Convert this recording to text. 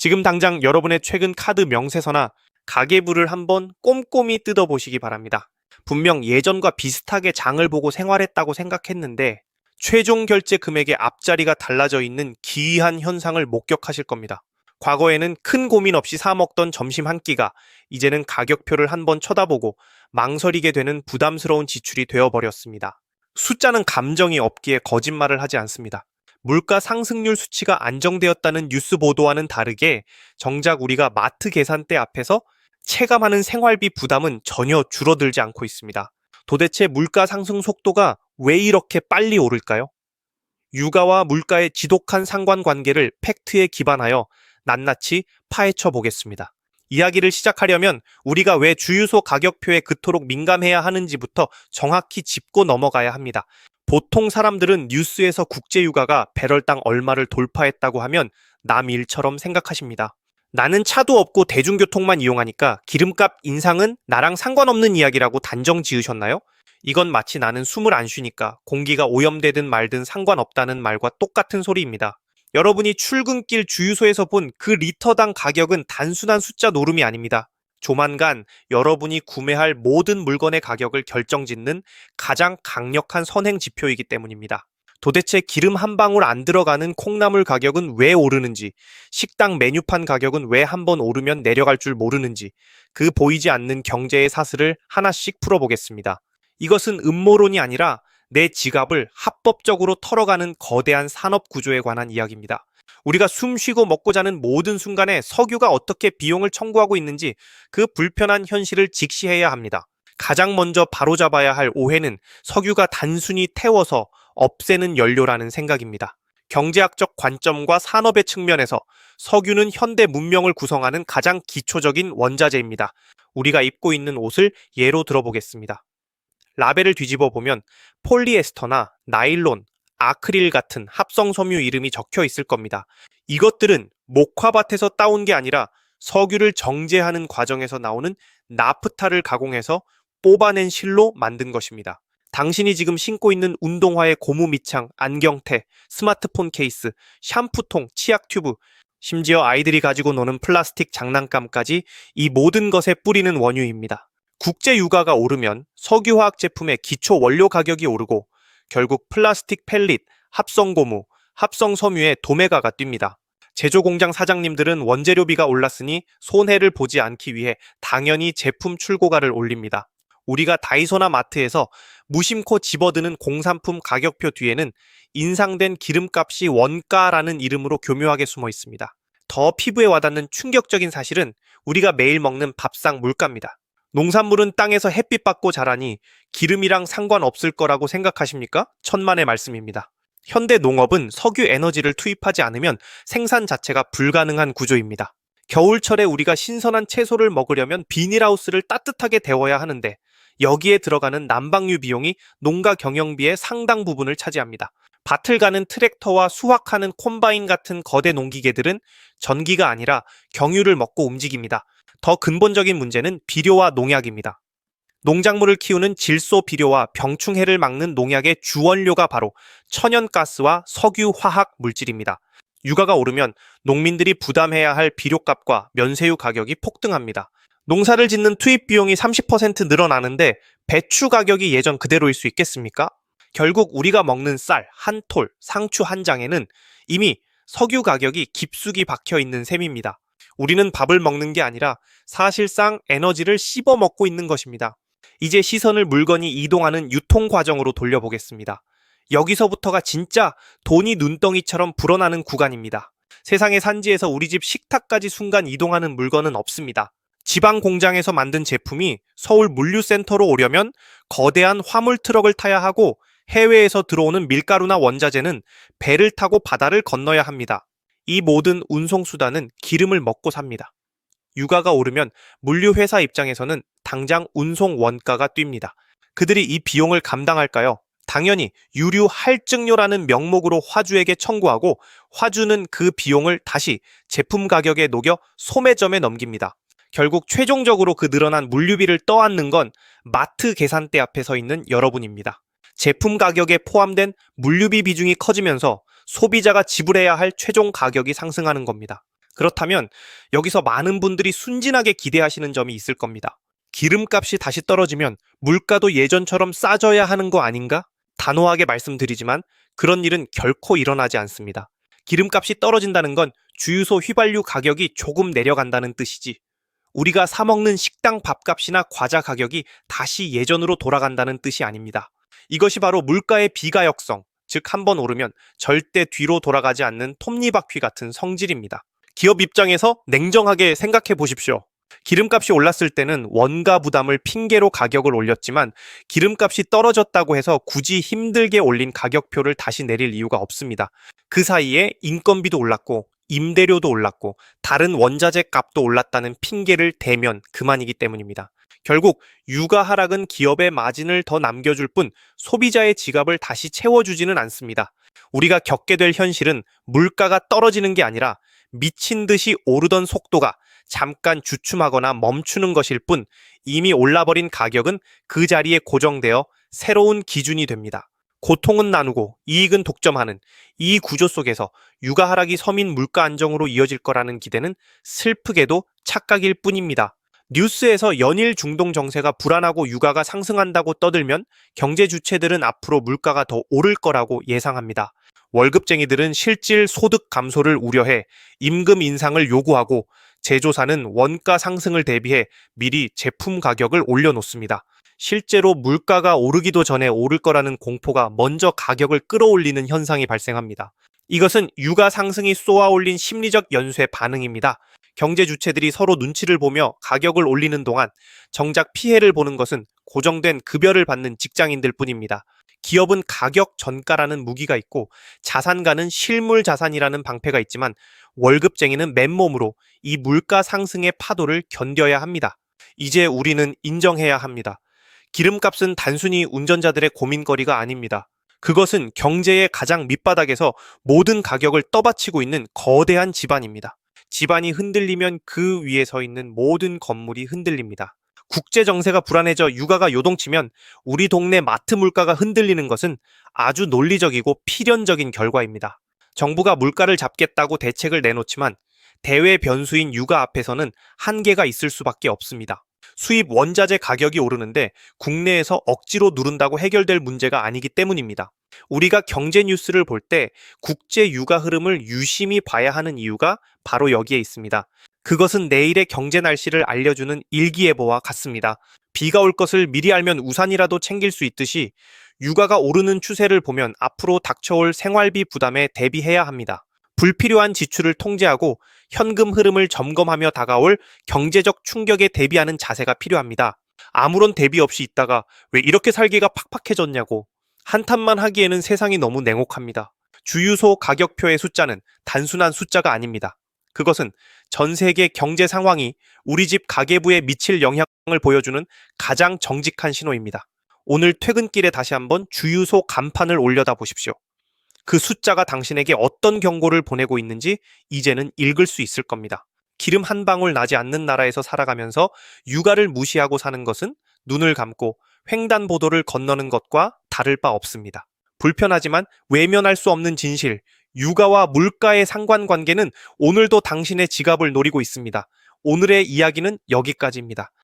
지금 당장 여러분의 최근 카드 명세서나 가계부를 한번 꼼꼼히 뜯어보시기 바랍니다. 분명 예전과 비슷하게 장을 보고 생활했다고 생각했는데 최종 결제 금액의 앞자리가 달라져 있는 기이한 현상을 목격하실 겁니다. 과거에는 큰 고민 없이 사 먹던 점심 한 끼가 이제는 가격표를 한번 쳐다보고 망설이게 되는 부담스러운 지출이 되어버렸습니다. 숫자는 감정이 없기에 거짓말을 하지 않습니다. 물가 상승률 수치가 안정되었다는 뉴스 보도와는 다르게 정작 우리가 마트 계산대 앞에서 체감하는 생활비 부담은 전혀 줄어들지 않고 있습니다. 도대체 물가 상승 속도가 왜 이렇게 빨리 오를까요? 육아와 물가의 지독한 상관관계를 팩트에 기반하여 낱낱이 파헤쳐 보겠습니다. 이야기를 시작하려면 우리가 왜 주유소 가격표에 그토록 민감해야 하는지부터 정확히 짚고 넘어가야 합니다. 보통 사람들은 뉴스에서 국제유가가 배럴당 얼마를 돌파했다고 하면 남 일처럼 생각하십니다. 나는 차도 없고 대중교통만 이용하니까 기름값 인상은 나랑 상관없는 이야기라고 단정 지으셨나요? 이건 마치 나는 숨을 안 쉬니까 공기가 오염되든 말든 상관없다는 말과 똑같은 소리입니다. 여러분이 출근길 주유소에서 본 그 리터당 가격은 단순한 숫자 노름이 아닙니다. 조만간 여러분이 구매할 모든 물건의 가격을 결정짓는 가장 강력한 선행 지표이기 때문입니다. 도대체 기름 한 방울 안 들어가는 콩나물 가격은 왜 오르는지, 식당 메뉴판 가격은 왜 한 번 오르면 내려갈 줄 모르는지, 그 보이지 않는 경제의 사슬을 하나씩 풀어보겠습니다. 이것은 음모론이 아니라 내 지갑을 합법적으로 털어가는 거대한 산업 구조에 관한 이야기입니다. 우리가 숨 쉬고 먹고 자는 모든 순간에 석유가 어떻게 비용을 청구하고 있는지 그 불편한 현실을 직시해야 합니다. 가장 먼저 바로잡아야 할 오해는 석유가 단순히 태워서 없애는 연료라는 생각입니다. 경제학적 관점과 산업의 측면에서 석유는 현대 문명을 구성하는 가장 기초적인 원자재입니다. 우리가 입고 있는 옷을 예로 들어보겠습니다. 라벨을 뒤집어 보면 폴리에스터나 나일론, 아크릴 같은 합성 섬유 이름이 적혀 있을 겁니다. 이것들은 목화밭에서 따온 게 아니라 석유를 정제하는 과정에서 나오는 나프타를 가공해서 뽑아낸 실로 만든 것입니다. 당신이 지금 신고 있는 운동화의 고무 밑창, 안경테, 스마트폰 케이스, 샴푸통, 치약 튜브, 심지어 아이들이 가지고 노는 플라스틱 장난감까지 이 모든 것에 뿌리는 원유입니다. 국제 유가가 오르면 석유화학 제품의 기초 원료 가격이 오르고 결국 플라스틱 펠릿, 합성 고무, 합성 섬유의 도매가가 뜁니다. 제조 공장 사장님들은 원재료비가 올랐으니 손해를 보지 않기 위해 당연히 제품 출고가를 올립니다. 우리가 다이소나 마트에서 무심코 집어드는 공산품 가격표 뒤에는 인상된 기름값이 원가라는 이름으로 교묘하게 숨어 있습니다. 더 피부에 와닿는 충격적인 사실은 우리가 매일 먹는 밥상 물가입니다. 농산물은 땅에서 햇빛 받고 자라니 기름이랑 상관없을 거라고 생각하십니까? 천만의 말씀입니다. 현대 농업은 석유 에너지를 투입하지 않으면 생산 자체가 불가능한 구조입니다. 겨울철에 우리가 신선한 채소를 먹으려면 비닐하우스를 따뜻하게 데워야 하는데 여기에 들어가는 난방유 비용이 농가 경영비의 상당 부분을 차지합니다. 밭을 가는 트랙터와 수확하는 콤바인 같은 거대 농기계들은 전기가 아니라 경유를 먹고 움직입니다. 더 근본적인 문제는 비료와 농약입니다. 농작물을 키우는 질소 비료와 병충해를 막는 농약의 주원료가 바로 천연가스와 석유화학 물질입니다. 유가가 오르면 농민들이 부담해야 할 비료값과 면세유 가격이 폭등합니다. 농사를 짓는 투입 비용이 30% 늘어나는데 배추 가격이 예전 그대로일 수 있겠습니까? 결국 우리가 먹는 쌀, 한 톨, 상추 한 장에는 이미 석유 가격이 깊숙이 박혀 있는 셈입니다. 우리는 밥을 먹는 게 아니라 사실상 에너지를 씹어 먹고 있는 것입니다. 이제 시선을 물건이 이동하는 유통 과정으로 돌려보겠습니다. 여기서부터가 진짜 돈이 눈덩이처럼 불어나는 구간입니다. 세상의 산지에서 우리 집 식탁까지 순간 이동하는 물건은 없습니다. 지방 공장에서 만든 제품이 서울 물류센터로 오려면 거대한 화물 트럭을 타야 하고 해외에서 들어오는 밀가루나 원자재는 배를 타고 바다를 건너야 합니다. 이 모든 운송수단은 기름을 먹고 삽니다. 유가가 오르면 물류회사 입장에서는 당장 운송 원가가 뜁니다. 그들이 이 비용을 감당할까요? 당연히 유류 할증료라는 명목으로 화주에게 청구하고 화주는 그 비용을 다시 제품 가격에 녹여 소매점에 넘깁니다. 결국 최종적으로 그 늘어난 물류비를 떠안는 건 마트 계산대 앞에 서 있는 여러분입니다. 제품 가격에 포함된 물류비 비중이 커지면서 소비자가 지불해야 할 최종 가격이 상승하는 겁니다. 그렇다면 여기서 많은 분들이 순진하게 기대하시는 점이 있을 겁니다. 기름값이 다시 떨어지면 물가도 예전처럼 싸져야 하는 거 아닌가? 단호하게 말씀드리지만 그런 일은 결코 일어나지 않습니다. 기름값이 떨어진다는 건 주유소 휘발유 가격이 조금 내려간다는 뜻이지, 우리가 사 먹는 식당 밥값이나 과자 가격이 다시 예전으로 돌아간다는 뜻이 아닙니다. 이것이 바로 물가의 비가역성, 즉 한번 오르면 절대 뒤로 돌아가지 않는 톱니바퀴 같은 성질입니다. 기업 입장에서 냉정하게 생각해 보십시오. 기름값이 올랐을 때는 원가 부담을 핑계로 가격을 올렸지만 기름값이 떨어졌다고 해서 굳이 힘들게 올린 가격표를 다시 내릴 이유가 없습니다. 그 사이에 인건비도 올랐고 임대료도 올랐고 다른 원자재 값도 올랐다는 핑계를 대면 그만이기 때문입니다. 결국 유가 하락은 기업의 마진을 더 남겨줄 뿐 소비자의 지갑을 다시 채워주지는 않습니다. 우리가 겪게 될 현실은 물가가 떨어지는 게 아니라 미친 듯이 오르던 속도가 잠깐 주춤하거나 멈추는 것일 뿐 이미 올라버린 가격은 그 자리에 고정되어 새로운 기준이 됩니다. 고통은 나누고 이익은 독점하는 이 구조 속에서 유가 하락이 서민 물가 안정으로 이어질 거라는 기대는 슬프게도 착각일 뿐입니다. 뉴스에서 연일 중동 정세가 불안하고 유가가 상승한다고 떠들면 경제 주체들은 앞으로 물가가 더 오를 거라고 예상합니다. 월급쟁이들은 실질 소득 감소를 우려해 임금 인상을 요구하고 제조사는 원가 상승을 대비해 미리 제품 가격을 올려놓습니다. 실제로 물가가 오르기도 전에 오를 거라는 공포가 먼저 가격을 끌어올리는 현상이 발생합니다. 이것은 유가 상승이 쏘아올린 심리적 연쇄 반응입니다. 경제 주체들이 서로 눈치를 보며 가격을 올리는 동안 정작 피해를 보는 것은 고정된 급여를 받는 직장인들 뿐입니다. 기업은 가격 전가라는 무기가 있고 자산가는 실물 자산이라는 방패가 있지만 월급쟁이는 맨몸으로 이 물가 상승의 파도를 견뎌야 합니다. 이제 우리는 인정해야 합니다. 기름값은 단순히 운전자들의 고민거리가 아닙니다. 그것은 경제의 가장 밑바닥에서 모든 가격을 떠받치고 있는 거대한 집안입니다. 집안이 흔들리면 그 위에 서 있는 모든 건물이 흔들립니다. 국제 정세가 불안해져 유가가 요동치면 우리 동네 마트 물가가 흔들리는 것은 아주 논리적이고 필연적인 결과입니다. 정부가 물가를 잡겠다고 대책을 내놓지만 대외 변수인 유가 앞에서는 한계가 있을 수밖에 없습니다. 수입 원자재 가격이 오르는데 국내에서 억지로 누른다고 해결될 문제가 아니기 때문입니다. 우리가 경제 뉴스를 볼 때 국제 유가 흐름을 유심히 봐야 하는 이유가 바로 여기에 있습니다. 그것은 내일의 경제 날씨를 알려주는 일기예보와 같습니다. 비가 올 것을 미리 알면 우산이라도 챙길 수 있듯이 유가가 오르는 추세를 보면 앞으로 닥쳐올 생활비 부담에 대비해야 합니다. 불필요한 지출을 통제하고 현금 흐름을 점검하며 다가올 경제적 충격에 대비하는 자세가 필요합니다. 아무런 대비 없이 있다가 왜 이렇게 살기가 팍팍해졌냐고 한탄만 하기에는 세상이 너무 냉혹합니다. 주유소 가격표의 숫자는 단순한 숫자가 아닙니다. 그것은 전 세계 경제 상황이 우리 집 가계부에 미칠 영향을 보여주는 가장 정직한 신호입니다. 오늘 퇴근길에 다시 한번 주유소 간판을 올려다 보십시오. 그 숫자가 당신에게 어떤 경고를 보내고 있는지 이제는 읽을 수 있을 겁니다. 기름 한 방울 나지 않는 나라에서 살아가면서 유가를 무시하고 사는 것은 눈을 감고 횡단보도를 건너는 것과 다를 바 없습니다. 불편하지만 외면할 수 없는 진실, 유가와 물가의 상관관계는 오늘도 당신의 지갑을 노리고 있습니다. 오늘의 이야기는 여기까지입니다.